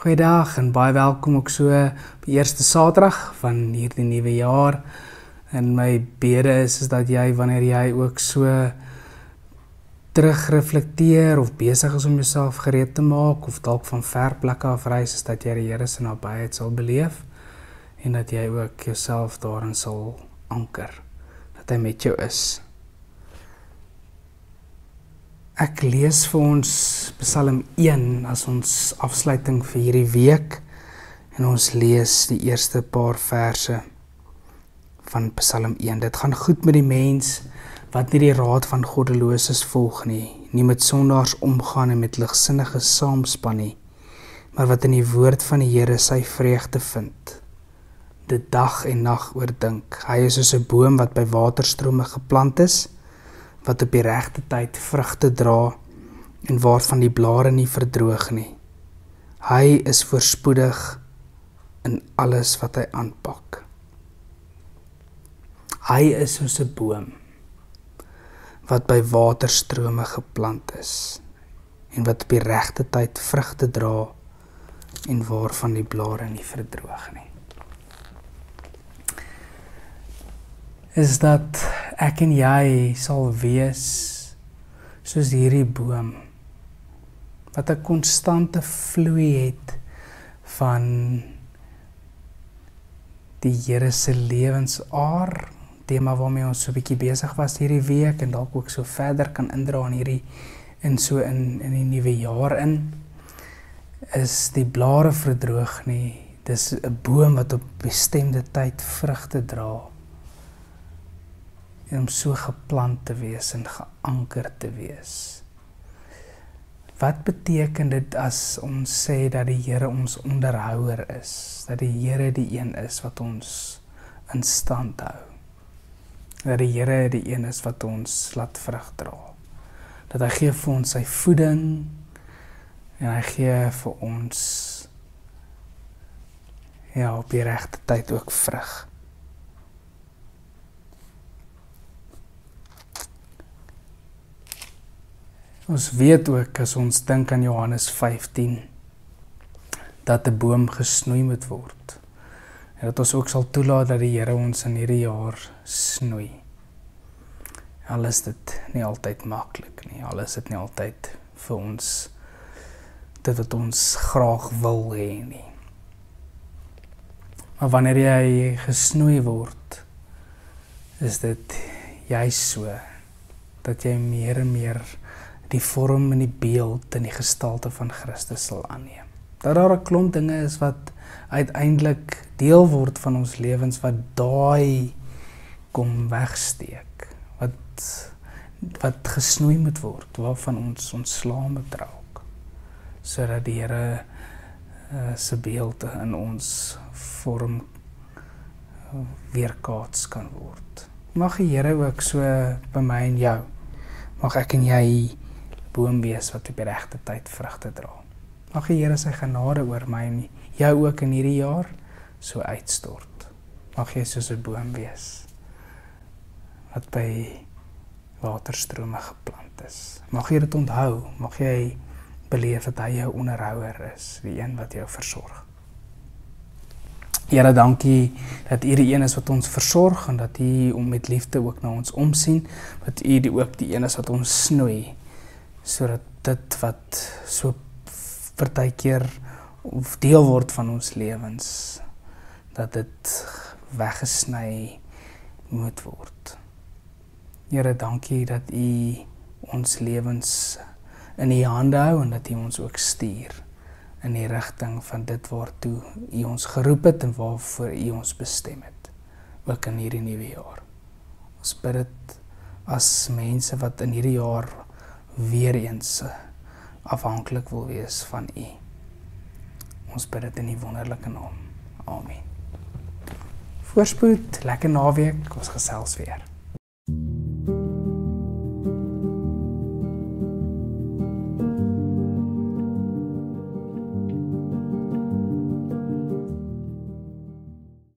Goeiedag en baie welkom ook so op die eerste Saterdag van hierdie nuwe jaar. En my bede is dat jy, wanneer jy ook so terugreflekteer of besig is om jouself gereed te maak of dalk van ver plekke af reis, is dat jy die Here se nabyheid sal beleef en dat jy ook jouself daarin sal anker, dat hy met jou is. Ek lees vir ons Psalm 1 as ons afsluiting vir hierdie week en ons lees die eerste paar verse van Psalm 1. Dit gaan goed met die mens wat nie die raad van goddeloses volg nie met sondaars omgaan en met ligsinniges saamspan nie, maar wat in die woord van die Here sy vreugde vind, dit dag en nag oordink. Hy is soos 'n boom wat by waterstrome geplant is, wat op die regte tyd vrugte dra en waarvan die blare nie verdroog nie. Hy is voorspoedig in alles wat hy aanpak. Hy is soos 'n boom wat by waterstrome geplant is en wat op die regte tyd vrugte dra en waarvan die blare nie verdroog nie. Is dat ek en jy sal wees soos hierdie boom, wat 'n konstante vloei het van die Here se lewensaar, tema waarmee ons so 'n bietjie besig was hierdie week en dalk ook so verder kan indra in die nuwe jaar in, is die blare verdroog nie. Dis 'n boom wat op bestemde tyd vrugte dra. En om so geplant te wees en geanker te wees. Wat beteken dit as ons sê dat die Here ons onderhouer is? Dat die Here die een is wat ons in stand hou? Dat die Here die een is wat ons laat vrug dra? Dat hy gee vir ons sy voeding en hy gee vir ons op die regte tyd ook vrug. Ons weet ook, as ons dink aan Johannes 15, dat 'n boom gesnoei moet word. En dat ons ook sal toelaat dat die Here ons in hierdie jaar snoei. Al is dit nie altyd maklik nie, al is dit nie altyd vir ons dit wat ons graag wil hê nie. Maar wanneer jy gesnoei word, is dit juis so, dat jy meer en meer die vorm en die beeld en die gestalte van Christus sal aanneem. Dat daar 'n klomp dinge is wat uiteindelik deel word van ons lewens, wat daai kom wegsteek, wat gesnoei moet word, waarvan ons ontslae moet raak, sodat die Here se beeld in ons vorm weerkaats kan word. Mag die Here ook so by my en jou, mag ek en jy boom wees wat op die regte tyd vrugte dra. Mag die Here sy genade oor my en jou ook in hierdie jaar so uitstort. Mag jy soos 'n boom wees wat by waterstrome geplant is. Mag jy dit onthou, mag jy beleef dat hy jou onderhouer is, die een wat jou versorg. Here, dankie dat U die een is wat ons versorg en dat U met liefde ook na ons omsien, dat U ook die een is wat ons snoei, sodat dit wat so partykeer of deel word van ons lewens, dat dit weggesny moet word. Here, dankie dat U ons lewens in U hande hou en dat U ons ook stuur in die rigting van dit waartoe U ons geroep het en waarvoor U ons bestem het, ook in hierdie nuwe jaar. Ons bid dit as mense wat in hierdie jaar weer eens afhanklik wil wees van U. Ons bid dit in die wonderlike naam. Amen. Voorspoed, lekker naweek, ons gesels weer.